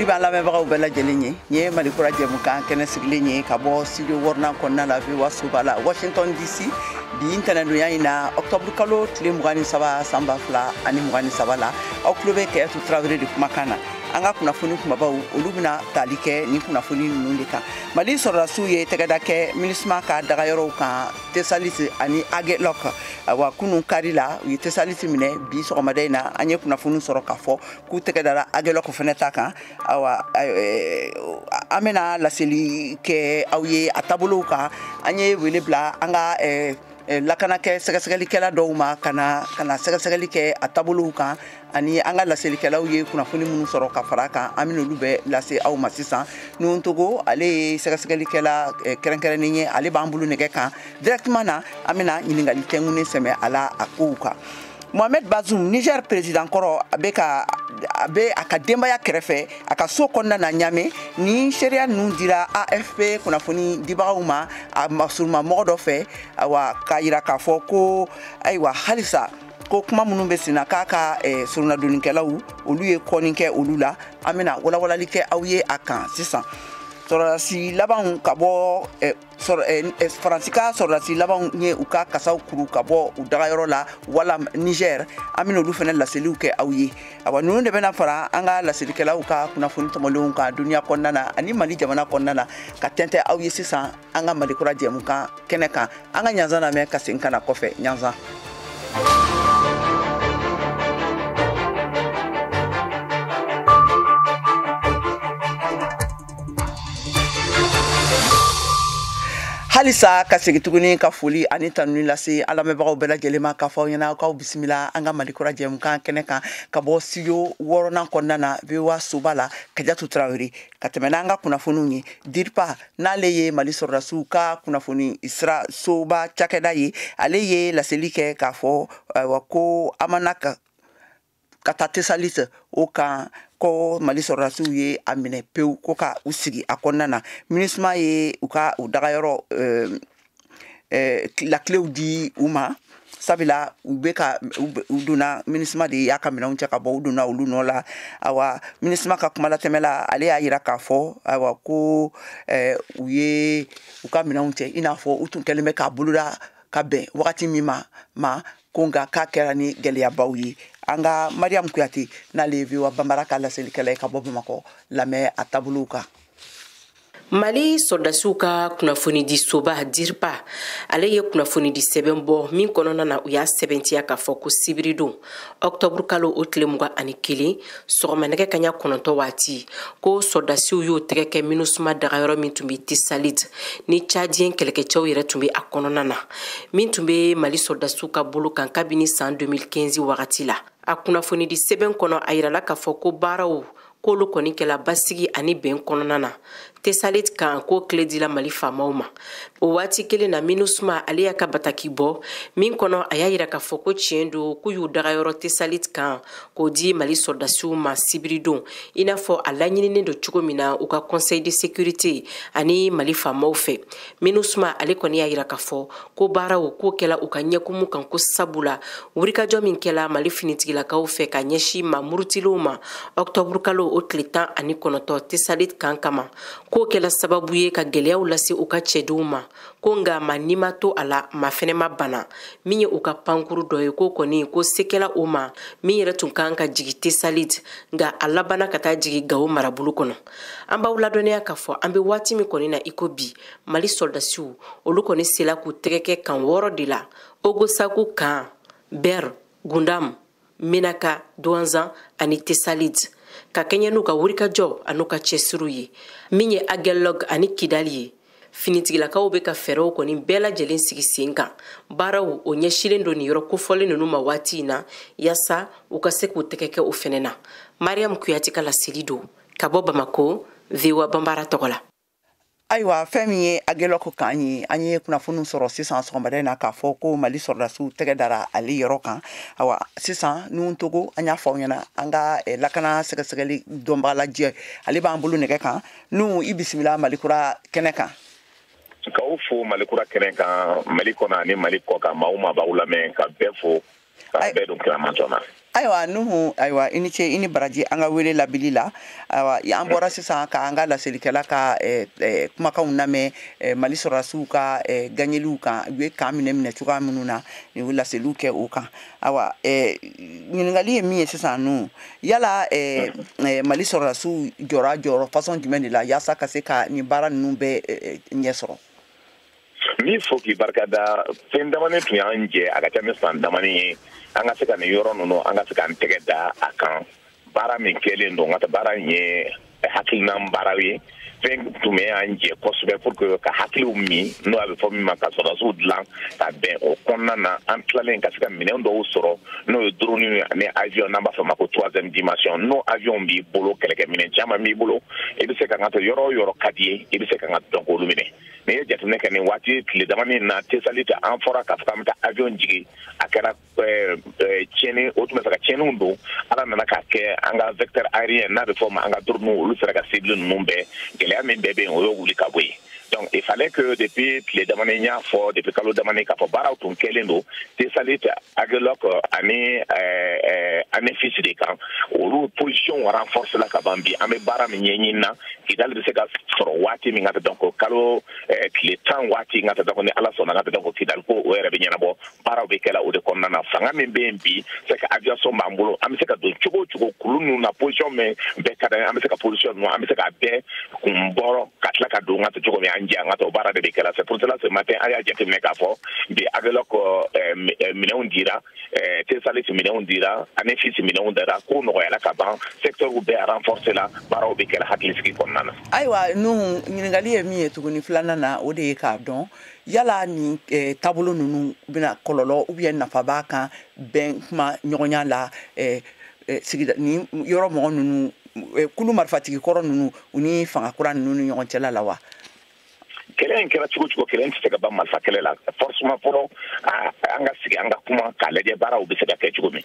foli b'a lamɛnbagaw bɛɛ lajɛlen ye nin ye Malikura jɛmukan kɛnɛ sigilen ye ka bɔ studio wɔrɔnan kɔnɔna la VOA Soba la Washington DC bi ntɛnɛndonya in na octobre kalo tile 23 san 2023 la aw tulo bɛ Kɛyatu Tarawele de kumakan na an ka kunnafoni kumabaw olu bɛna tali kɛ ni kunnafoni ninnu de kan Mali sɔrɔdasiw ye tɛgɛda kɛ MINUSMA ka dagayɔrɔw kan Tesalite ani Agelok wa kunun kari la u ye Tesalite minɛ bi sɔgɔmada in na an ye kunnafoni sɔrɔ k'a fɔ k'u tɛgɛdara Agelok fɛnɛ ta kan awa an bɛna laseli kɛ aw ye a taabolow kan an ye wele bila an ka lakana kɛ sɛgɛsɛgɛlikɛla dɔw ma kana sɛgɛsɛgɛli kɛ a taabolow kan ani an ka laselikɛlaw ye kunnafoni minnu sɔrɔ ka fara kan an bɛna olu bɛɛ lase aw ma sisan Nuhuntogo ale ye sɛgɛsɛgɛlikɛla kɛrɛnkɛrɛnnen ye ale b'an bolo nɛgɛ kan directement na an bɛna ɲininkali tɛŋunen sɛmɛ a la a kow kan Mohamed Bazoum Niger président kɔrɔ a bɛ a ka denbaya kɛrɛfɛ a ka so kɔnɔna na Ɲame ni seereya ninnu dira AFP kunnafoni dibagaw ma a masuruma mɔgɔ dɔ fɛ awa k'a yira k'a fɔ ko ayiwa halisa ko kuma minnu bɛ senna k'a ka surunnadonikɛlaw olu ye kɔni kɛ olu la an bɛna walawalali kɛ aw ye a kan sisan sɔrɔdasi labanw ka bɔ Faransi ka sɔrɔdasi labanw ye u ka kasaw kuru ka bɔ u dagayɔrɔ la wala Niger an bɛna olu fana laseliw kɛ aw ye awa ninnu de bɛna fara an ka laselikɛlaw ka kunnafoni tɔmɔlenw kan duniya kɔnɔna na ani Mali jamana kɔnɔna na ka tɛntɛn aw ye sisan an ka Malikura jɛmukan kɛnɛ kan an ka ɲanzan lamɛn ka segin ka na kɔfɛ ɲanzan halisa ka segin tuguni ka foli ani tanuni lase an lamɛnbagaw bɛɛ lajɛlen ma k'a fɔ aw ɲɛna k'aw bisimila an ka Malikura jɛmukan kɛnɛ kan ka bɔ studio wɔɔrɔnan kɔnɔna na VOA Soba la Kɛyatu Tarawele ka tɛmɛ n'an ka kunnafoniw ye DIRPA n'ale ye Mali sɔrɔdasiw ka kunnafoni sira soba cakɛda ye ale ye laseli kɛ k'a fɔ ko amana ka taa Tesalite o kan ko Mali sɔrɔdasiw ye a minɛ pewu ko ka u sigi a kɔnɔna na MINUSMA ye u ka u dagayɔrɔ lakilew di u ma sabula u bɛ ka u donna MINUSMA de y'a ka minɛnw cɛ ka bɔ u donna olu nɔ la awa MINUSMA ka kumalatɛmɛ la ale y'a yira k'a fɔ awa ko u ye u ka minɛnw cɛ i n'a fɔ u tun kɛlen bɛ k'a boloda ka bɛn wagati min ma ko nka k'a kɛra ni gɛlɛyabaw ye an ka Mariam Kuyate n'ale ye VOA Bambara ka laselikɛla ye ka bɔ Bamakɔ lamɛn a taabolow kan Mali sɔrɔdasiw ka kunnafoni di soba DIRPA ale ye kunnafoni di sɛbɛn bɔ min kɔnɔna na u y'a sɛbɛntiya k'a fɔ ko sibiri don octobre kalo o tile 21 sɔgɔmanɛgɛ kaɲa 9 waati ko sɔrɔdasiw y'o tɛgɛ kɛ MINUSMA dagayɔrɔ min tun bɛ Tesalite ni Tchadien kɛlɛkɛcɛw yɛrɛ tun bɛ a kɔnɔna na min tun bɛ Mali sɔrɔdasiw ka bolo kan kabini san 2015 wagati la a kunnafoni di sɛbɛn kɔnɔ a yirala k'a fɔ ko baaraw k'olu kɔni kɛla basigi ani bɛn kɔnɔna na Tesalite kan ko tile dila Mali faamaw ma o waati kelen na MINUSMA ale y'a ka bataki bɔ min kɔnɔ a y'a yira k'a fɔ ko tiɲɛ don k'u y'u dagayɔrɔ Tesalite kan k'o di Mali sɔrɔdasiw ma sibiri don i n'a fɔ a laɲininen don cogo min na u ka conseil de sécurité ani Mali faamaw fɛ MINUSMA ale kɔni y'a yira k'a fɔ ko baaraw k'o kɛla u ka ɲɛkumu kan ko sabula wulikajɔ min kɛla Mali finitigilakaw fɛ ka ɲɛsin ma murutilenw ma octobre kalo o tile 19 Tesalite kan kama k'o kɛla sababu ye ka gɛlɛyaw lase u ka cɛdenw ma ko nga ma ni ma to a la ma fɛnɛ ma bana min ye u ka pankuru dɔ ye ko kɔni ko sekɛla o ma min yɛrɛ tun kan ka jigi Tesalite nga a labana ka taa jigi Gawo marabolo kɔnɔ an b'aw ladɔnniya k'a fɔ an bɛ waati min kɔni na i ko bi Mali sɔrɔdasiw olu kɔni sela k'u tɛgɛ kɛ kan 6 de la Ogosagu kan Ber Gundam Menaka Douanzan ani Tesalite ka kɛɲɛ n'u ka wulikajɔ an'u ka cɛsiriw ye min ye Agelok ani Kidali ye finitigilakaw bɛ ka fɛɛrɛw kɔni bɛɛ lajɛlen sigi sen kan baaraw o ɲɛsilen don nin yɔrɔ kofɔlen ninnu ma waati in na yaasa u ka se k'u tɛgɛ kɛ o fɛnɛ na Mariam Kuyate ka laseli don ka bɔ Bamako VOA Bambara tɔgɔ la ayiwa fɛn min ye Agelok kan ye an ye kunnafoni sɔrɔ sisan sɔgɔmada in na k'a fɔ ko Mali sɔrɔdasiw tɛgɛ dara ale yɔrɔ kan awa sisan Nuhuntogo an y'a fɔ aw ɲɛna an ka lakana sɛgɛsɛgɛli dɔnbagalajɛ ale b'an bolo nɛgɛ kan Nuhu i bisimila Malikura kɛnɛ kan k'aw fo Malikura kɛnɛ kan Mali kɔnɔ ani Mali kɔ kan maaw ma b'aw lamɛn ka bɛɛ fo bɛɛ dun kiraman tɔna ayiwa nuhu ayiwa ini ce ini baraji an ka wele labili la ayiwa an bɔra sisan ka an ka laselikɛla ka kumakanw lamɛn mali sɔrɔdasiw ka gagneliw kan u ye kan minɛ cogoya minnu na ni u laseliw kɛ o kan ayiwa ɲininkali ye min ye sisan nu yala mali sɔrɔdasiw jɔyɔrɔ façon jumɛn de la yaasa ka se ka nin baara ninnu bɛɛ ɲɛ sɔrɔ min fɔ k'i barikada fɛn damani tun y'an jɛ a ka ca ni san damani ye an ka se ka nin yɔrɔ ninnu an ka se k'an tɛgɛ da a kan baara min kɛlen don n ka baara in ye hakilinan baaraw ye fɛn tun bɛ y'an jɛ kosɛbɛ pour que ka hakiliw min n'o a bɛ fɔ min ma ka sɔrɔdasiw dilan ka bɛn o kɔnɔna na an tilalen ka se ka minɛn dɔw sɔrɔ n'o ye drone ani avion n'an b'a fɔ ma ko troisième dimension n'o avion b'i bolo kɛlɛkɛminɛn caman b'i bolo i bɛ se ka n ka to yɔrɔ o yɔrɔ ka di ye i bɛ se ka n ka dɔn k'olu minɛ n'i ye jateminɛ kɛ nin waati tile damani na tesali tɛ an fɔra k'a fɔ k'an bɛ taa avion jigin a kɛra tiɲɛni o tun bɛ fɛ ka tiɲɛniw don ala nana k'a kɛ an ka vecteur aérien n'a bɛ fɔ ma an ka drone olu sera ka cible ninnu bɛɛ gɛlɛya min bɛɛ bɛ yen o ye wuli ka bɔ yen donc il fallait que depuis tile damani n y'a fɔ depuis kalo damani k'a fɔ baaraw tun kɛlen don tesali tɛ agelok ani anefisi de kan olu position renforce la ka ban bi an bɛ baara min ɲɛɲini na kidali bɛ se ka sɔrɔ waati min ka tɛ donc kalo tile 10 waati ka tɛ donc ni ala sɔnna ka tɛ donc kidali ko o yɛrɛ bɛ ɲɛnabɔ baaraw bɛ kɛla o de kɔnɔna na fanga min bɛ yen bi c'est que aviation b'an bolo an bɛ se ka don cogo o cogo kulu ninnu na position min bɛɛ ka d'an ye an bɛ se ka position ninnu an bɛ se ka bɛɛ kun bɔrɔ ka tila ka don ka tɛ cogo min an jɛ an ka to baara de bɛ kɛla c'est pour cela ce matin an y'a jateminɛ k'a fɔ bi agelok minɛnw dira tesalis minɛnw dira anefisi minɛnw dira ko nɔgɔyala ka ban secteur bɛɛ renforcer la baaraw bɛ kɛla hakilisigi kɔnɔna na ayiwa nuhu ɲininkali ye min ye tuguni filanan na o de ye k'a dɔn yala nin taabolo ninnu bɛna kɔlɔlɔ ou bien nafa b'a kan bɛn kuma ɲɔgɔnya la sigida ni yɔrɔ mɔgɔ ninnu kulu marifatigi kɔrɔ ninnu u ni fanga kura ninnu ni ɲɔgɔn cɛla la wa kɛlɛ in kɛra cogo cogo kɛlɛ in tɛ se ka ban marifa kɛlɛ la forcément fɔlɔ an ka sigi an ka kuma k'a lajɛ baaraw bɛ se ka kɛ cogo min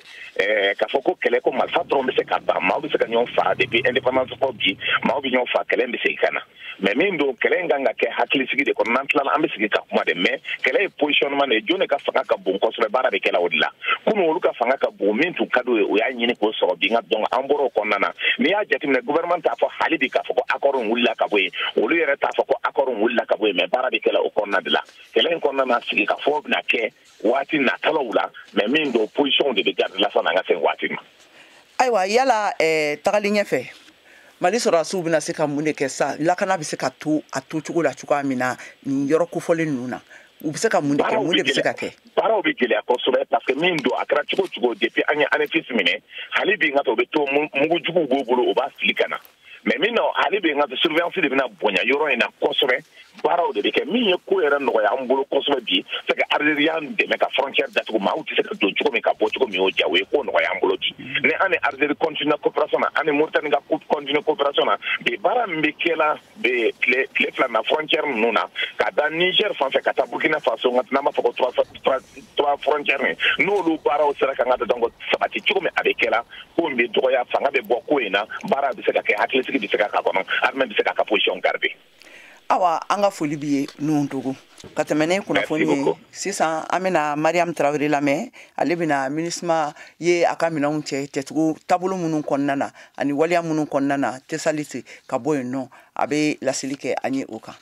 k'a fɔ ko kɛlɛ ko marifa dɔrɔn bɛ se ka ban maaw bɛ se ka ɲɔgɔn faa depuis indépendance fɔ bi maaw bɛ ɲɔgɔn faa kɛlɛ in bɛ segin ka na mais min don kɛlɛ in kan ka kɛ hakilisigi de kɔnɔ n'an tilala an bɛ sigi ka kuma de mais kɛlɛ ye positionnement de ye jɔn de ka fanga ka bon kosɛbɛ baara bɛ kɛla o de la kunun olu ka fanga ka bon min tun ka d'u ye o y'a ɲini k'o sɔrɔ bi nka donc an bɔra o kɔnɔna na n'i y'a jateminɛ gouvernement t'a fɔ hali bi k'a fɔ ko accord wulila ka bɔ yen olu yɛrɛ t'a fɔ ko accord wulila ka bɔ yen mais baara bɛ kɛla o kɔnɔna de la kɛlɛ in kɔnɔna na sigi ka fɔ bɛna kɛ waati natalaw la mais min don position de bɛ garde la sani an ka se waati ma ayiwa yala tagali ɲɛfɛ mali sɔrɔdasiw bɛna se ka mun de kɛ sa lakana bɛ se ka to a to cogo la cogoya min na nin yɔrɔ kofɔlen ninnu na u bɛ se ka mun de kɛ mun de bɛ se ka kɛ baaraw bɛ gɛlɛya kosɛbɛ parce que min don a kɛra cogo o cogo depuis an ye anefisi minɛ hali bi n ka to o bɛ to mugujuguw b'o bolo o b'a fili ka na mais min na hali bi n ka to surveillance de bɛna bonya yɔrɔ in na kosɛbɛ baaraw de bɛ kɛ min ye ko yɛrɛ nɔgɔya an bolo kosɛbɛ bi c'est que RDR y'an dɛmɛ ka frontière datugu maaw tɛ se ka don cogo min ka bɔ cogo min y'o diya o ye ko nɔgɔya an bolo bi ni an ni RDR continue coopération na an ni Mauritanie ka continue coopération na bi baara min bɛ kɛla bɛ tile fila na frontière ninnu na ka da Niger fan fɛ ka taa Burkina Faso n'an b'a fɔ ko trois frontières n'olu baaraw sera ka n ka donc sabati cogo min a bɛ kɛla ko in bɛ dɔgɔya fanga bɛ bɔ ko in na baara bɛ se ka kɛ hakilisigi bɛ se ka k'a kɔnɔ armée bɛ se k'a ka position garder awa an ka foli b'i ye Nuhuntogo ka tɛmɛ ni kunnafoni ye sisan an bɛna Mariam Traoré lamɛn ale bɛna MINUSMA ye a ka minɛnw cɛ cɛcogo taabolo minnu kɔnɔna na ani waleya minnu kɔnɔna na tesalite ka bɔ yen nɔ a bɛ laseli kɛ an ye o kan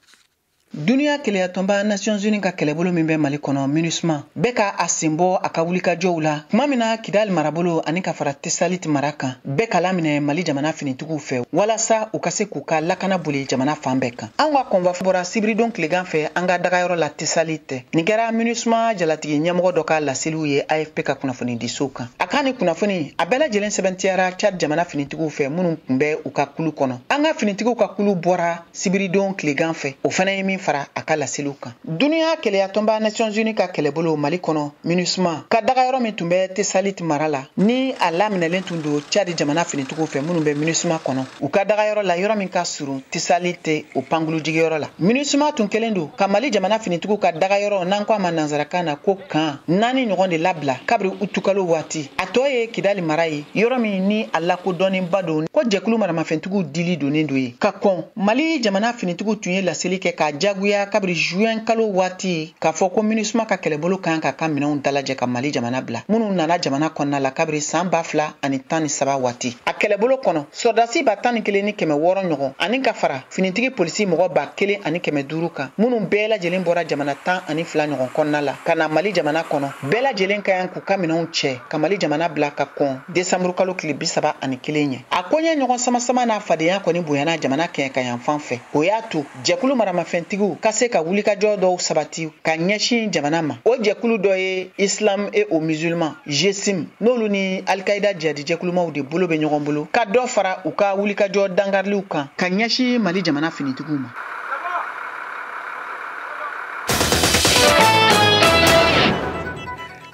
duniya kɛlɛyatɔnba Nations Unies ka kɛlɛbolo min bɛ Mali kɔnɔ MINUSMA bɛɛ ka a sen bɔ a ka wulikajɔw la tuma min na Kidali marabolo ani ka fara Tesalit mara kan bɛɛ ka laminɛ Mali jamana finitigiw fɛ walasa u ka se k'u ka lakana boli jamana fan bɛɛ kan an ka kɔnva bɔra sibiridon tilegan fɛ an ka dagayɔrɔ la Tesalit nin kɛra MINUSMA jalatigi ɲɛmɔgɔ dɔ ka laseliw ye AFP ka kunnafoni di sow kan a ka ni kunnafoni a bɛɛ lajɛlen sɛbɛntiyara Chad jamana finitigiw fɛ minnu tun bɛ u ka kulu kɔnɔ an ka finitigiw ka kulu bɔra sibiridon tilegan fɛ o fana ye min fara a ka laseliw kan duniya kɛlɛyatɔnba Nations Unies ka kɛlɛbolo Mali kɔnɔ MINUSMA ka dagayɔrɔ min tun bɛ Tesalit mara la ni a laminɛlen tun don Chad jamana finitigiw fɛ minnu bɛ MINUSMA kɔnɔ u ka dagayɔrɔ la yɔrɔ min ka surun Tesalit o pangolujigiyɔrɔ la MINUSMA tun kɛlen don ka Mali jamana finitigiw ka dagayɔrɔ n'an ko a ma nanzarakan na ko kan 4 ɲɔgɔn de labila kabiri utukalo waati a tɔ ye Kidali mara ye yɔrɔ min ni a lakodɔnnenba don ko jɛkulu maramafɛntigiw dili don gulonnen do ye ka kɔn Mali jamana finitigiw tun ye laseli kɛ ka jagoya kabiri juin kalo waati k'a fɔ ko MINUSMA ka kɛlɛbolo kan ka ka minɛnw dalajɛ ka Mali jamana bila minnu nana jamana kɔnɔna la kabiri san 2013 waati a kɛlɛbolo kɔnɔ sɔrdasi 11,600 ɲɔgɔn ani ka fara finitigi polisi mɔgɔ 1,500 kan minnu bɛɛ lajɛlen bɔra jamana 12 ɲɔgɔn kɔnɔna la ka na Mali jamana kɔnɔ bɛɛ lajɛlen ka yan k'u ka minɛnw cɛ ka Mali jamana bila ka kɔn décembre kalo tile 31 ɲɛ a koɲɛ ɲɔgɔn sama n'a fadenya kɔni bonyana jamana kɛɲɛ ka yan fan fɛ o y'a to jɛkulu maramafɛntigiw ka se ka wulikajɔ dɔw sabati ka ɲɛsin jamana ma o jɛkulu dɔ ye Islam et aux musulmans GESIM n'olu ni Al-Qaïda jihadi jɛkulumaw de bolo bɛ ɲɔgɔn bolo ka dɔ fara u ka wulikajɔ dangariliw kan ka ɲɛsin Mali jamana finitigiw ma.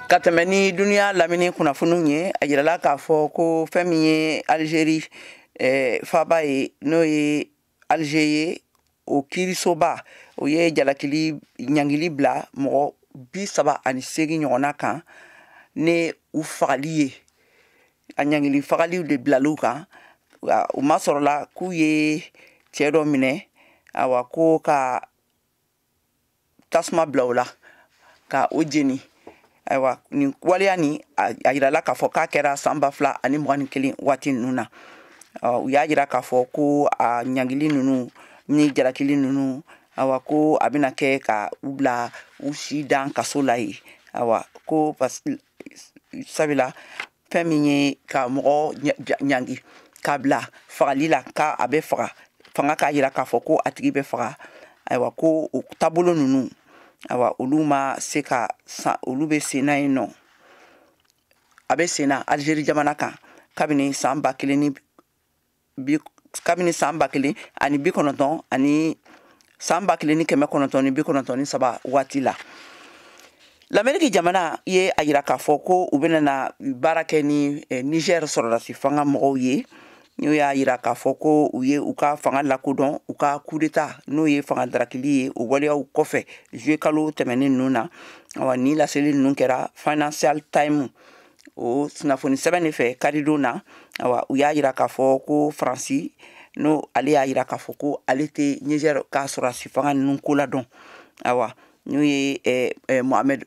Ka tɛmɛ ni duniya lamini kunnafoniw ye a yirala k'a fɔ ko fɛn min ye Algérie faba ye n'o ye Alger ye o kiirisoba o ye jalakili ɲangili bila mɔgɔ 38 ɲɔgɔnna kan ni u fagali ye a ɲangili fagaliw de bilal'u kan u ma sɔrɔla k'u ye cɛ dɔ minɛ awa ko ka tasuma bila o la ka o jeni aywa ni waliya ni a yirala k'a fɔ k'a kɛra san 2021 waati ninnu na u y'a yira k'a fɔ ko a ɲangili ninnu ni jalakili ninnu awa ko a bɛna kɛ ka u bila u si dan kaso la ye awa ko sabila fɛn min ye ka mɔgɔ ɲangi k'a bila fagali la ka a bɛ faga fanga k'a yira k'a fɔ ko a tigi bɛ faga aywa ko o taabolo ninnu awa olu ma se ka olu bɛ senna yen nɔ a bɛ senna Algérie jamana kan kabini san 1993 waati la l'Amérique jamana ye a yira k'a fɔ ko u bɛna na baara kɛ ni Niger sɔrɔdasi fanga mɔgɔw ye n'o y'a yira k'a fɔ ko u ye u ka fanga lakodɔn u ka coup d'état n'o ye fanga darakili ye o waleyaw kɔfɛ juillet kalo tɛmɛnen ninnu na awa ni laseli ninnu kɛra Financial Times o kunnafoni sɛbɛn de fɛ karidon na awa u y'a yira k'a fɔ ko Faransi no ale y'a yira k'a fɔ ko ale tɛ Niger ka sɔrɔdasi fanga ninnu ko ladɔn awa n'o ye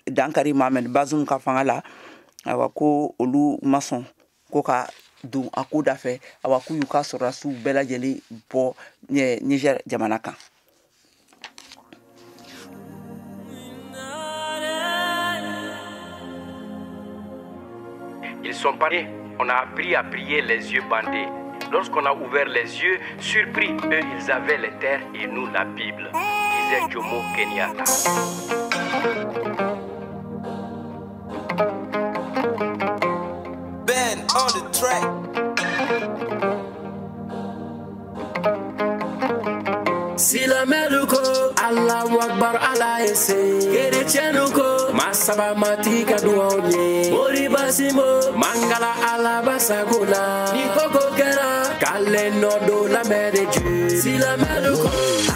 Dankari Mohamed Bazoum ka fanga la awa ko olu ma sɔn ko ka don a ko da fɛ awa k'u y'u ka sɔrɔdasiw bɛɛ lajɛlen bɔ Niger jamana kan. Ils sont partis, on a appris à prier les yeux bandés. Lorsqu'on a ouvert les yeux, surpris, eux ils avaient les terres et nous la Bible, disait Jomo Kenyatta. Ben on the track. Silameluko, Allahu Akbar, Allah ese. Kerechenuko, Masaba matika duonye. Moribasimo, Mangala alabasagula. Nikoko kera, Kale nodo la mereju. Silameluko,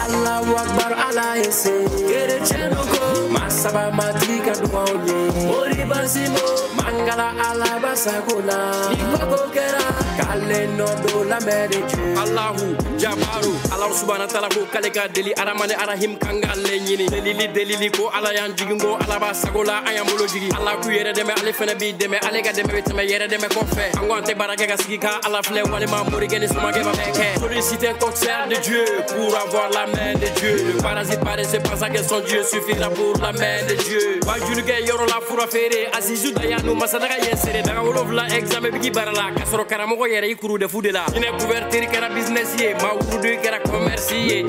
Allahu Akbar, Allah ese. Kerechenuko, Masaba matika duonye. Moribasimo, Mangala alabasagula. Nikoko kera, Kale nodo la mereju. Allahu Jabaru, Allah subhanahu wa ta'ala ko kaleka deli aramane arahim kanga lenyini delili ko ala yan jigingo ala ba sagola ayamolo jigi ala ku yere deme ale fene bi deme ale ga deme beteme yere deme ko fe angonte barake ga sigi ka ala fle wale ma mori gene suma ge ba beke solliciter coxer de Dieu pour avoir la main de Dieu le parasite paraissait pas ça que son Dieu suffira pour la main de Dieu ba junu ge yoro la fura fere azizu dayanu masadaka yensere daga wolovla examen bigi barala kasoro karamo ko yere ikuru de fudela ine couverture kara business ye ma wudu kara commerce ye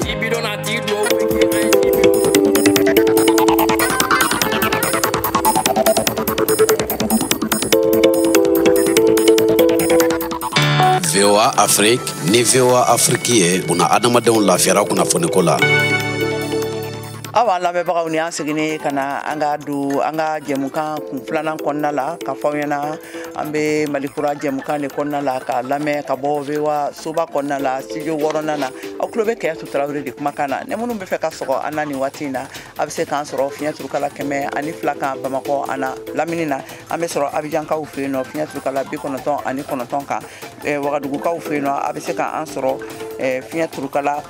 VOA Afrique ni VOA Afrique ye buna adamadenw lafiyara kunnafoni ko la. Awa lamɛnbagaw ni an seginne ka na an ka don an ka jɛmukan kun filanan kɔnɔna la ka fɔ aw ɲɛna an bɛ Malikura jɛmukan de kɔnɔna la ka lamɛn ka bɔ VOA soba kɔnɔna la studio 6nan na aw tulo bɛ Kɛyatu Tarawele de kumakan na ne minnu bɛ fɛ ka sɔgɔ an na nin waati in na a bɛ se k'an sɔrɔ fiɲɛ turukala 102 kan Bamakɔ ana Lamini na an bɛ sɔrɔ Abijankaw fɛ yen nɔ fiɲɛ turukala 99 kan Wagadugukaw fɛ yen nɔ a bɛ se k'an sɔrɔ fiɲɛ turukala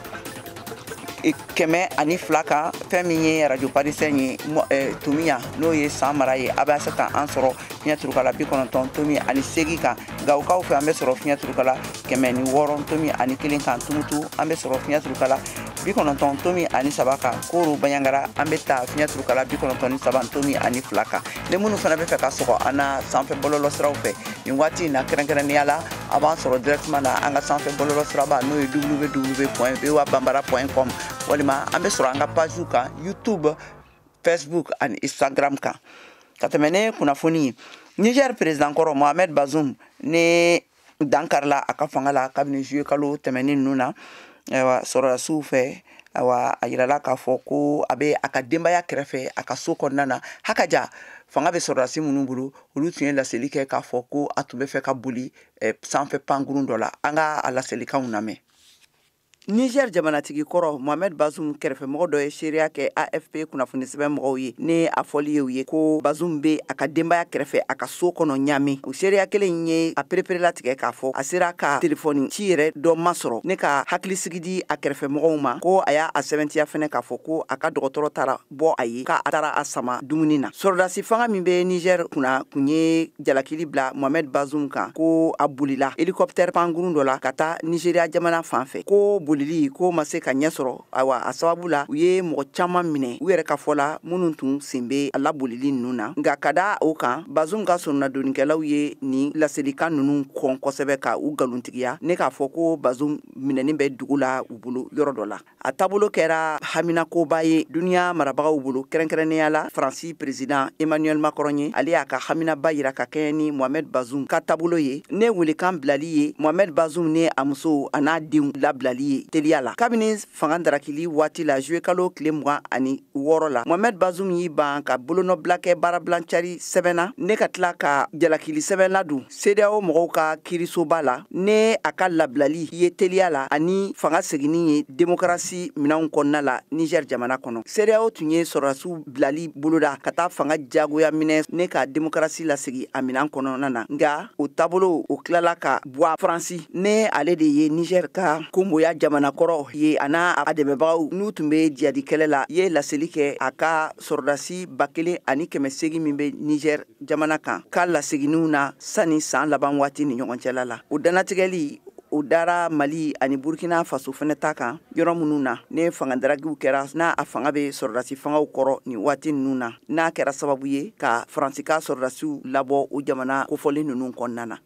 102 kan fɛn min ye radio parisien ye Tumiya n'o ye san mara ye a bɛ se k'an sɔrɔ fiɲɛ turukala 98 kan Gawukaw fɛ an bɛ sɔrɔ fiɲɛ turukala 106.1 kan Tumutu an bɛ sɔrɔ fiɲɛ turukala 93 kan Koro Banyangara an bɛ taa fiɲɛ turukala 93.2 kan ni minnu fana bɛ fɛ ka sɔgɔ an na sanfɛ bɔlɔlɔ siraw fɛ nin waati in na kɛrɛnkɛrɛnnenya la a b'an sɔrɔ directement na an ka sanfɛ bɔlɔlɔ siraba n'o ye www.voabambara.com walima an bɛ sɔrɔ an ka page kan YouTube, Facebook ani Instagram kan ka tɛmɛ ne kunnafoni ye Niger président kɔrɔ Mohamed Bazoum ne dankarila a ka fanga la kabini juillet kalo tɛmɛnen ninnu na sɔrɔdasiw fɛ a yirala k'a fɔ ko a bɛ a ka denbaya kɛrɛfɛ a ka so kɔnɔna na hakaja fanga bɛ sɔrɔdasi minnu bolo olu tun ye laseli kɛ k'a fɔ ko a tun bɛ fɛ ka boli sanfɛ pankurun dɔ la an ka a laselikanw lamɛn Niger jamanatigi kɔrɔ Mohamed Bazoum kɛrɛfɛmɔgɔ dɔ ye seereya kɛ AFP kunnafoni sɛbɛn mɔgɔw ye ne a fɔli ye u ye ko Bazoum bɛ a ka denbaya kɛrɛfɛ a ka so kɔnɔ ɲami o seereya kelen ye a pereperela tigɛ k'a fɔ a sera ka telefɔni ci yɛrɛ dɔ masɔrɔ ne ka hakilisigi di a kɛrɛfɛmɔgɔw ma ko a y'a sɛbɛntiya fɛnɛ k'a fɔ ko a ka dɔgɔtɔrɔ taara bɔ a ye k'a taara a sama dumuni na sɔrɔdasi fanga min bɛ Niger kunna kun ye jalakili bila Mohamed Bazoum kan ko a bolila hélicoptère pankurun dɔ la ka taa Nigeria jamana fan fɛ ko ko ma se ka ɲɛ sɔrɔ a sababu la u ye mɔgɔ caman minɛ u yɛrɛ ka fɔ la minnu tun sen bɛ a labolili ninnu na nka ka da o kan Bazoum ka sonnadonikɛlaw ye nin laselikan ninnu kɔn kosɛbɛ ka u galontigiya ne k'a fɔ ko Bazoum minɛni bɛ dugu la u bolo yɔrɔ dɔ la a taabolo kɛra haminakoba ye duniya marabagaw bolo kɛrɛnkɛrɛnnenya la Faransi président Emmanuel Macron ye ale y'a ka haminaba yira ka kɛɲɛ ni Mohamed Bazoum ka taabolo ye ne welekan bilali ye Mohamed Bazoum ne a muso a n'a denw labilali ye teliya la kabini fanga darakili waati la juillet kalo tile 26 la Mohamed Bazoum y'i ban ka bolonɔbila kɛ baarabilancari sɛbɛnna ne ka tila ka jalakili sɛbɛn ladon CEDEAO mɔgɔw ka kiirisoba la ne a ka labilali ye teliya la ani fanga seginni ye démocratie minɛnw kɔnɔna la Niger jamana kɔnɔ CEDEAO tun ye sɔrɔdasiw bilali boloda ka taa fanga jagoya minɛ ne ka démocratie lasegi a minɛn kɔnɔna na nka o taabolo o tilala ka bɔ Faransi ne ale de ye Niger ka konboya jamana kɔrɔ ye a n'a a dɛmɛbagaw n'u tun bɛ jihadi kɛlɛ la ye laseli kɛ a ka sɔrɔdasi 1800 min bɛ Niger jamana kan ka laseginniw na sani san laban waati ni ɲɔgɔn cɛla la o danatigɛli o dara Mali ani Burkina Faso fɛnɛ ta kan yɔrɔ minnu na ne fangandaragiw kɛra n'a a fanga bɛ sɔrɔdasi fangaw kɔrɔ ni waati ninnu na n'a kɛra sababu ye ka Faransi ka sɔrɔdasiw labɔ o jamana kofɔlen ninnu kɔnɔna na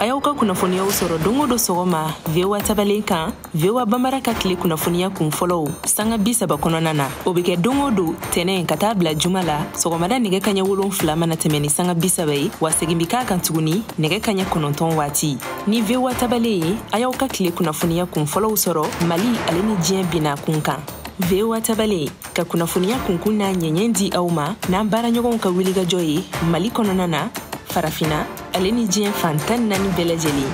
a y'aw ka kunnafoniyaw sɔrɔ don o don sɔgɔma VOA tabalen kan VOA Bambara ka tile kunnafoniya kun fɔlɔw sanga 30 kɔnɔna na o bɛ kɛ don o don tɛnɛn ka taa bila juma la sɔgɔmada nɛgɛ kaɲɛ 7 mana tɛmɛ ni sanga 30 ye wa segin bi k'a kan tuguni nɛgɛ kaɲɛ 9 waati ni VOA tabalen ye a y'aw ka tile kunnafoniya kun fɔlɔw sɔrɔ Mali ale ni diɲɛ bina kun kan VOA tabalen ka kunnafoniya kunkun n'a ɲɛɲɛ di aw ma n'an baaraɲɔgɔnw ka wulikajɔ ye Mali kɔnɔna na farafina ale ni diɲɛ fan 14 bɛɛ lajɛlen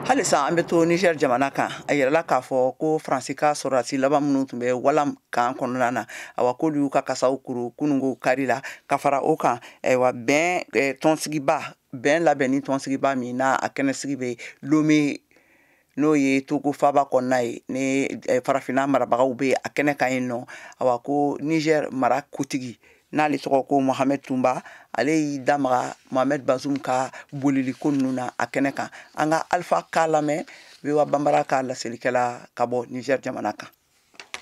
halisa an bɛ to Niger jamana kan a yirala k'a fɔ ko Faransi ka sɔrɔdasi laban minnu tun bɛ walam kan kɔnɔna na awa k'olu y'u ka kasaw kuru kununko kari la ka fara o kan bɛn tɔnsigiba bɛn labɛnni tɔnsigiba min n'a a kɛnɛsigi bɛ Lomé n'o ye Togo faba kɔnɔna ye ni farafina marabagaw bɛ a kɛnɛ kan yen nɔ awa ko Niger mara kutigi n'ale tɔgɔ ko Mohamed Tumba ale y'i damaga Mohamed Bazoum ka bolili ko ninnu na a kɛnɛ kan an ka Alpha k'a lamɛn VOA Bambara ka laselikɛla ka bɔ Niger jamana kan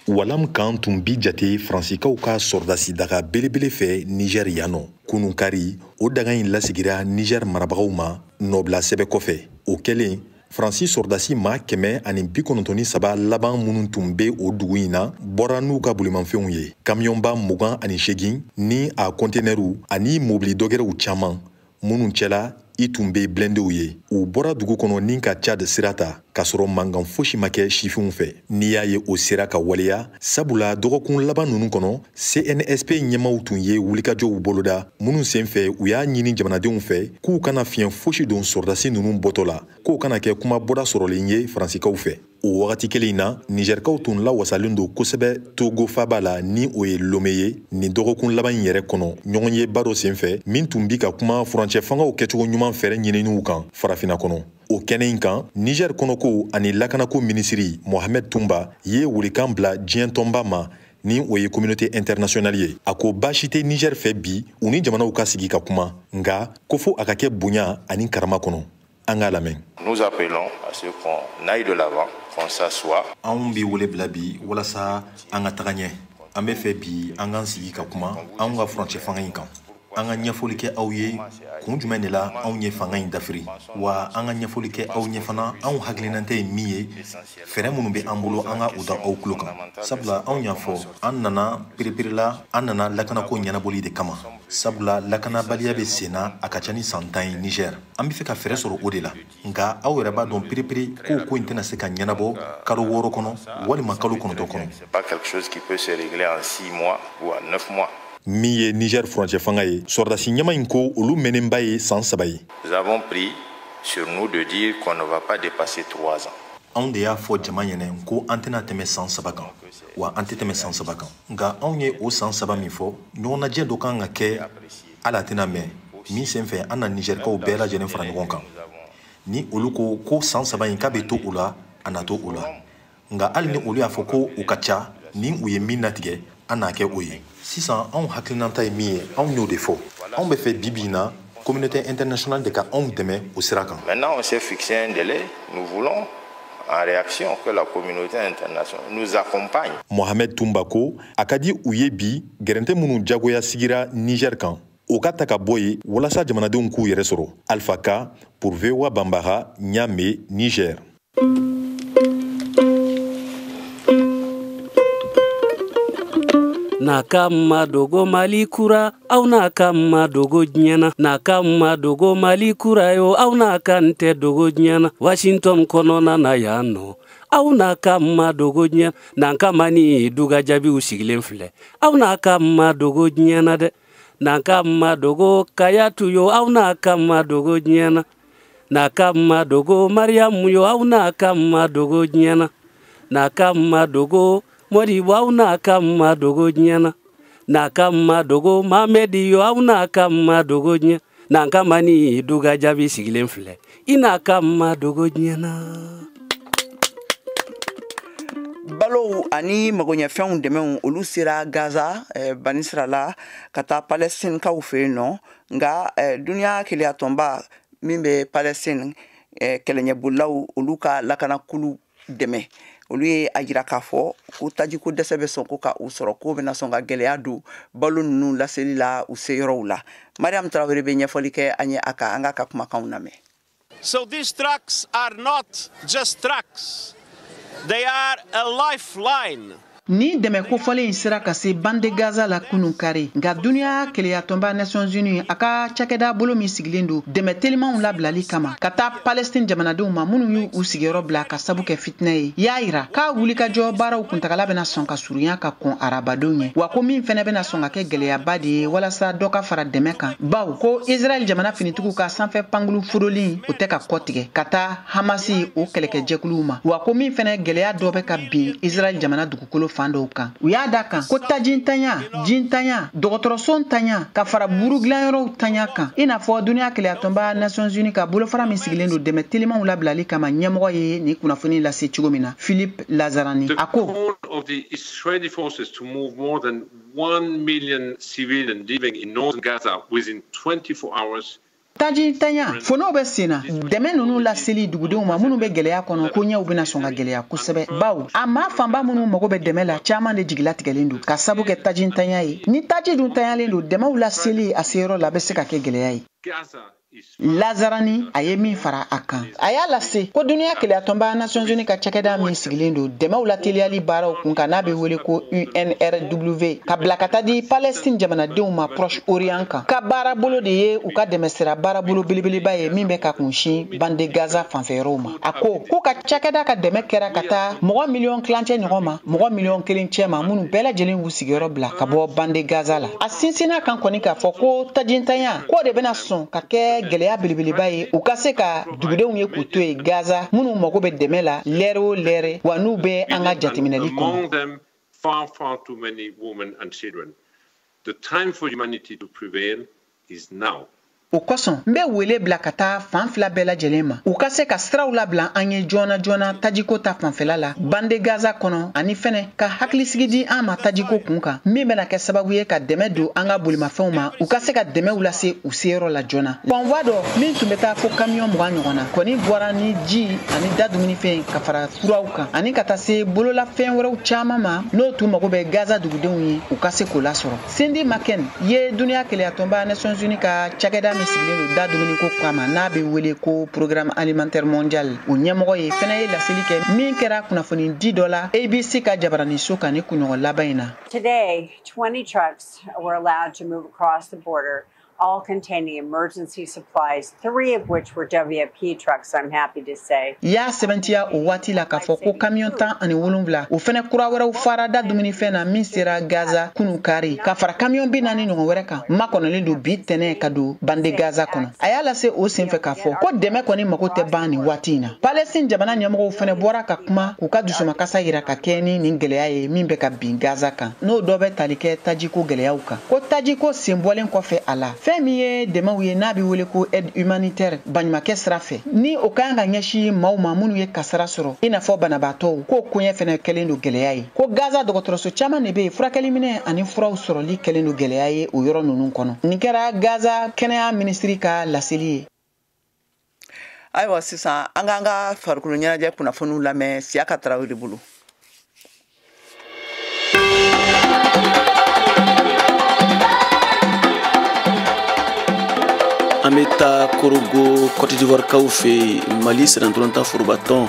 walam kan tun bi jate Faransikaw ka sɔrɔdasi daga belebele fɛ Niger yan nɔ kunun kari o daga in lasigira Niger marabagaw ma nɔbila sɛbɛ kɔfɛ o kɛlen Faransi sɔrɔdasi maa 193 laban minnu tun bɛ o dugu in na bɔra n'u ka bolimanfɛnw ye kamiyɔnba 28 ni a kɔntenɛriw ani mobili dɔgɛrɛw caman minnu cɛla i tun be blendew ye u bɔra dugu kɔnɔ nin ka Tchad sira ta k'a sɔrɔ mankan fosi ma kɛ sifinw fɛ n'i y'a ye o sera ka waleya sabula dɔgɔkun laban nunu kɔnɔ CNSP ɲɛmaw tun ye wulikajɔw boloda minnu sen fɛ u y'a ɲini jamanadenw fɛ k'u kana fiɲɛ fosi don sɔrdasi nunu bɔtɔ la k'o kana kɛ kuma bɔda sɔrɔlen ye faransikaw fɛ o wagati kelen na Nigerkaw tun lawasalen don kosɛbɛ Togo faba la ni o ye Lome ye nin dɔgɔkun laban yɛrɛ kɔnɔ ɲɔgɔn ye baro sen fɛ min tun bi ka kuma furancɛ fangaw kɛcogo ɲuman fɛrɛ ɲininiw kan farafina kɔnɔ o kɛnɛ in kan Niger kɔnɔko ani lakanako minisiri Mohamed Tumba ye wurikan bila diɲɛ tɔnba ma ni o ye communauté internationale ye a ko baasi tɛ Niger fɛ bi u ni jamanaw ka sigi ka kuma nga ko fo a ka kɛ bonya ani karama kɔnɔ an k'a lamɛn. Nous appelons à ce qu'on aille de l'avant, qu'on s'assoie. Anw bi wele bila bi walasa an ka taga ɲɛ an bɛ fɛ bi an k'an sigi ka kuma anw ka furancɛ fanga in kan an ka ɲɛfɔli kɛ aw ye kun jumɛn de la anw ye fanga in dafiri wa an ka ɲɛfɔli kɛ aw ɲɛ fana anw hakilinanta ye min ye fɛɛrɛ minnu bɛ an bolo an ka u da aw tulo kan sabula anw y'a fɔ an nana perepere an nana lakanako ɲɛnabɔli de kama sabula lakanabaliya bɛ senna a ka ca ni san 10 ye Niger an bɛ fɛ ka fɛɛrɛ sɔrɔ o de la nka aw yɛrɛ b'a dɔn perepere k'o ko in tɛna se ka ɲɛnabɔ kalo 6 kɔnɔ walima kalo 9 kɔnɔ. C'est pas quelque chose qui peut se régler en 6 mois ou en 9 mois. min ye Niger furancɛ fanga ye sɔrdasi ɲɛma in ko olu mɛnenba ye san 3 ye. Nous avons pris sur nous de dire qu'on ne va pas dépasser 3 ans. Anw de y'a fɔ jama ɲɛnɛ ko an tɛna tɛmɛ san 3 kan wa an tɛ tɛmɛ san 3 kan nka anw ye o san 3 min fɔ ɲɔgɔnnajɛ dɔ kan ka kɛ ala tɛna mɛn min sen fɛ an na Nigerkaw bɛɛ lajɛlen fara ɲɔgɔn kan ni olu ko san 3 in k'a bɛ to o la a na to o la nka hali ni olu y'a fɔ ko u ka ca ni u ye min latigɛ an n'a kɛ o ye sisan anw hakilinanta ye min ye anw y'o de fɔ anw bɛ fɛ bibi in na communauté internationale de ka anw dɛmɛ o sira kan. Maintenant on s'est fixé un délai, nous voulons en réaction que la communauté internationale nous accompagne. Mohamed Tumba ko a ka di u ye bi gɛrɛntɛ minnu jagoya sigira Niger kan o ka ta ka bɔ ye walasa jamanadenw k'u yɛrɛ sɔrɔ Alpha Ka pour VOA Bambara Niamey Niger. Nakama dogo mali kura au nakama dogo nyana nakama dogo mali kura yo au nakante dogo nyana Washington konona na yano au nakama dogo nyana nakama ni duga jabi usigilen file au nakama dogo nyana de nakama dogo kayatu yo au nakama dogo nyana nakama dogo Mariam yo au nakama dogo nyana nakama dogo Mori wau na kama dogo nyana na kama dogo Mamedi yo au na kama dogo nyana na kama ni duga jabi sigilen file ina kama dogo nyana. Balo ani magoɲɛfɛnw dɛmɛw olu sera Gaza banisira la ka taa Palestine kaw fɛ yen nɔ nka duniya keleya tɔnba min bɛ Palestine kɛlɛɲɛbolilaw olu ka lakanakulu dɛmɛ olu ye a jira k'a fɔ ko tajiko dɛsɛ bɛ sɔn ko ka u sɔrɔ ko bɛna sɔn ka gɛlɛya don balo ninnu laseli la u se yɔrɔw la. Mariam Traoré bɛ ɲɛfɔli kɛ an ye a kan an ka kumakanw lamɛn. So these trucks are not just trucks. They are a lifeline. Ni dɛmɛ kofɔlen in sera ka se bande Gaza la kunun kari nka duniya keleya tɔnba Nations Unies a ka cakɛda bolo min sigilen don dɛmɛ telimanw labilali kama ka taa Palestine jamanadenw ma minnu y'u u sigiyɔrɔ bila ka sabu kɛ fitinɛ ye y'a yira k'a wulikajɔ baaraw kuntagala bɛna sɔn ka surunya ka kɔn arabadenw ye wa ko min fɛnɛ bɛna sɔn ka kɛ gɛlɛyaba de ye walasa dɔ ka fara dɛmɛ kan baw ko Israel jamana finitigiw ka sanfɛ pangulu fodoli o tɛ ka kɔtigɛ ka taa Hamasi o kɛlɛkɛjɛkuluw ma wa ko min fɛnɛ gɛlɛya dɔ bɛ ka bin Israel jamana dugukolo fan dɔw kan u y'a da kan ko tajintanya jintanya dɔgɔtɔrɔso ntanya ka fara buru dilanyɔrɔw tanya kan i n'a fɔ duniya keleya tɔnba Nations Unies ka bolofara min sigilen don dɛmɛ telimanw labilali kama ɲɛmɔgɔ ye ni kunnafoni lase cogo min na Philippe Lazarani a ko the call of the Israeli forces to move more than 1 million civilians living in northern Gaza within 24 hours. Tajintanya fono bɛ senna dɛmɛ ninnu laseli dugudenw ma minnu bɛ gɛlɛya kɔnɔ ko ɲɛw bɛna sɔn ka gɛlɛya kosɛbɛ baw a maa fanba minnu mago bɛ dɛmɛ la caman de jigilatigɛlen don ka sabu kɛ tajintanya ye ni taji dun tanyalen don dɛmɛw laseli a seyɔrɔ la bɛ se ka kɛ gɛlɛya ye. Gaza Lazarani a ye min fara a kan. A y'a lase ko duniya keleya tɔnba Nations Unies ka cakɛda min sigilen don dɛmɛw la teliyali baaraw kun kan n'a bɛ wele ko UNRW ka bila ka taa di Palestine jamanadenw ma Proche Orient kan. Ka baara bolo de ye u ka dɛmɛ sira baara bolo belebeleba ye min bɛ ka kunsin bande Gaza fanfɛyɔrɔw ma. A ko k'u ka cakɛda ka dɛmɛ kɛra ka taa mɔgɔ miliyɔn kilancɛ ɲɔgɔn ma mɔgɔ miliyɔn kelen cɛ ma minnu bɛɛ lajɛlen y'u sigiyɔrɔ bila ka bɔ bande Gaza la. A sinsinna kan kɔni k'a fɔ ko tajintanya k'o de bɛna sɔn ka kɛ gɛlɛya belebeleba ye u ka se ka dugudenw ye k'u to ye Gaza minnu mago bɛ dɛmɛ la lɛre o lɛre wa n'u bɛ an ka jateminɛli kɔnɔ. Far too many women and children. The time for humanity to prevail is now. O kosɔn n bɛ wele bila ka taa fan fila bɛɛ lajɛlen ma u ka se ka siraw labila an ye joona tajiko ta fanfɛla la bande Gaza kɔnɔ ani fɛnɛ ka hakilisigi di an ma tajiko kun kan min bɛna kɛ sababu ye ka dɛmɛ don an ka bolimafɛnw ma u ka se ka dɛmɛw lase u seyɔrɔ la joona. Kɔnwa dɔ min tun bɛ taa fo kamiyɔn 20 ɲɔgɔn na kɔni bɔra ni ji ani da dumunifɛn ka fara furaw kan ani ka taa se bololafɛn wɛrɛw caman ma n'o tun mago bɛ Gaza dugudenw ye u ka se k'o lasɔrɔ. Cindy McCain ye duniya keleya tɔnba Nations Unies ka cakɛda min sigilen don da dumuni ko kama n'a bɛ wele ko Programme Alimentaire Mondial o ɲɛmɔgɔ ye fɛnɛ ye laseli kɛ min kɛra kunnafoni di dɔ la ABC ka jabarani so kan ni kunɲɔgɔn laban in na. Today, 20 trucks were allowed to move across the border, all containing emergency supplies, 3 of which were WFP trucks, I'm happy to say. Y'a sɛbɛntiya o waati la k'a fɔ ko kamiyɔn 17 o fɛnɛ kura wɛrɛw fara da dumunifɛn na min sera Gaza kunu kari ka fara kamiyɔn 40 ɲɔgɔn wɛrɛ kan makɔnɔlen don bi tɛnɛ ka don bande Gaza kɔnɔ. A y'a lase o senfɛ k'a fɔ ko dɛmɛ kɔni mago tɛ ban nin waati in na. Palestine jamana ɲɛmɔgɔw fɛnɛ bɔra ka kuma k'u ka dusumakasa yira ka kɛ ni nin gɛlɛya ye min bɛ ka bin Gaza kan n'o dɔ bɛ tali kɛ tajiko gɛlɛyaw kan ko tajiko senbɔlen kɔfɛ a la fɛn min ye dɛmɛw ye n'a bɛ wele ko aide humanitaire baɲumankɛ sira fɛ ni o kan ka ɲɛsin maaw ma minnu ye kasara sɔrɔ i n'a fɔ banabaatɔw k'o koɲɛ fɛnɛ kɛlen don gɛlɛya ye ko Gaza dɔgɔtɔrɔso caman de bɛ yen furakɛli minɛ ani furaw sɔrɔli kɛlen don gɛlɛya ye o yɔrɔ ninnu kɔnɔ. Nin kɛra Gaza kɛnɛya minisiri ka laseli ye. Ayiwa sisan an k'an ka farikolo ɲɛnajɛ kunnafoniw lamɛn Siyaka Tarawele bolo. An bɛ taa Korogo Côte d'Ivoire kaw fɛ Mali sɛnɛntɔlɔnta forobatɔn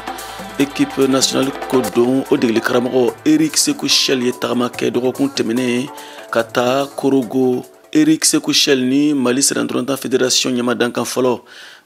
équipe nationale ko don o degeli karamɔgɔ Eric Sekou Chel ye tagama kɛ dɔgɔkun tɛmɛnen ka taa Korogo. Eric Sekou Chel ni Mali sɛnɛntɔlɔnta fédération ɲɛmadankan fɔlɔ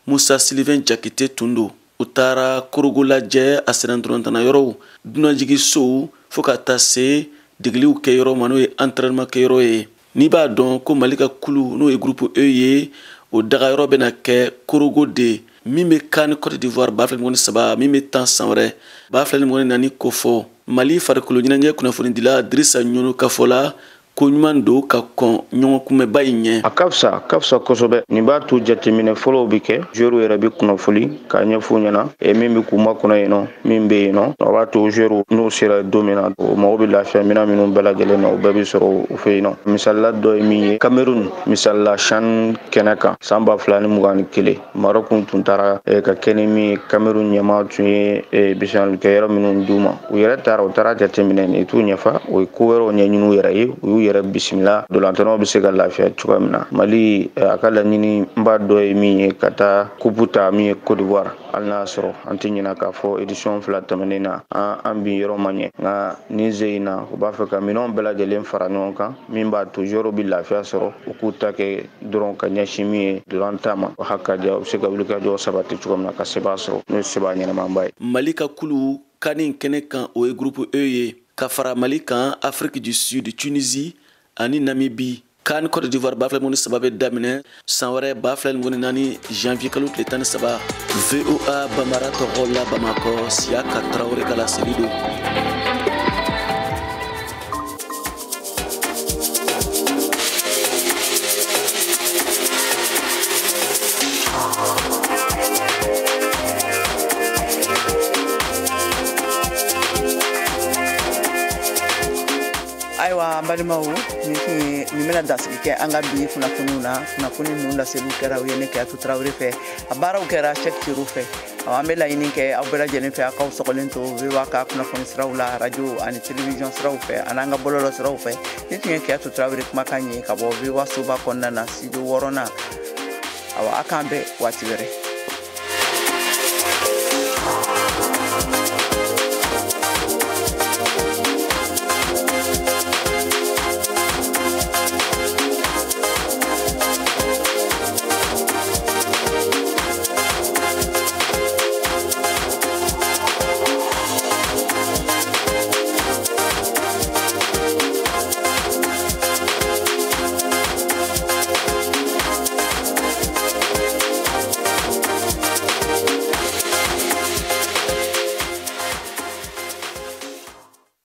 Musa Sylvain Jakite tun don u taara Korogo lajɛ a sɛnɛntɔlɔntana yɔrɔw dunanjigi sow fo ka taa se degeliw kɛ yɔrɔ ma n'o ye entraînement kɛ yɔrɔ ye. N'i b'a dɔn ko Mali ka kulu n'o ye groupe E ye o daga yɔrɔ bɛna kɛ Korogo de min bɛ kan ni Côte d'Ivoire 2023 min bɛ tan san wɛrɛ 2024 ko fɔ Mali farikolo ɲɛnajɛ kunnafonidila Dirisa Ɲɔno ka fɔ la ko ɲuman don ka kɔn ɲɔgɔn kunbɛba in ɲɛ. A ka fisa kosɛbɛ nin b'a to jateminɛ fɔlɔw bɛ kɛ joueurs yɛrɛ bɛ kunnafoni k'a ɲɛfɔ ɲɛna min bɛ k'u makɔnɔ yen nɔ min bɛ yen nɔ a b'a to joueurs n'u sera don min na o mago bɛ lafiya minɛn minnu bɛɛ lajɛlen na o bɛɛ bɛ sɔrɔ u fɛ yen nɔ. Misalila dɔ ye min ye Cameroun misalila CHAN kɛnɛ kan san 2021 Maroc tun taara ka kɛ ni min ye Cameroun ɲɛmaa tun ye bisanikɛyɔrɔ minnu d'u ma u yɛrɛ taara u taara jateminɛ nin t'u ɲɛfa o ye ko wɛrɛw ɲɛɲini u yɛrɛ ye u y'u yɛrɛ bisimila dolantɔnɔw bɛ se ka lafiya cogoya min na. Mali a ka laɲini ba dɔ ye min ye ka taa coupe ta min ye Côte d'Ivoire hali n'a sɔrɔ an tɛ ɲinɛ k'a fɔ édition 2 tɛmɛnen na an bin yɔrɔ ma ɲɛ nka nin ze in na u b'a fɛ ka minɛnw bɛɛ lajɛlen fara ɲɔgɔn kan min b'a to joueurs bɛ lafiya sɔrɔ u k'u ta kɛ dɔrɔn ka ɲɛsin min ye dolan ta ma o hakadiya u bɛ se ka wulikajɔ sabati cogo min na ka seb'a sɔrɔ n'o ye seba ɲɛnamanba ye. Mali ka kulu kani kɛnɛ kan o ye groupe E ye ka fara Mali kan Afrique du Sud Tunisie ani Namibie kan Côte d'Ivoire 2023 bɛ daminɛ san wɛrɛ 2024 janvier kalo tile 13 VOA Bambara tɔgɔ la Bamakɔ Siyaka Tarawele ka laseli don. Ayiwa an balimaw nin bɛna dasigi kɛ an ka bi kunnafoniw na kunnafoni ninnu laseliw kɛra u ye ne Kiyatu Tarawele fɛ a baaraw kɛra Cheick Tirou fɛ an bɛ laɲini kɛ aw bɛɛ lajɛlen fɛ a k'aw sɔgɔlen to VOA ka kunnafoni siraw la radio ani télévision siraw fɛ ani an ka bɔlɔlɔ siraw fɛ ne tun ye Kiyatu Tarawele kumakan ye ka bɔ VOA soba kɔnɔna na studio 6nan awa a k'an bɛn waati wɛrɛ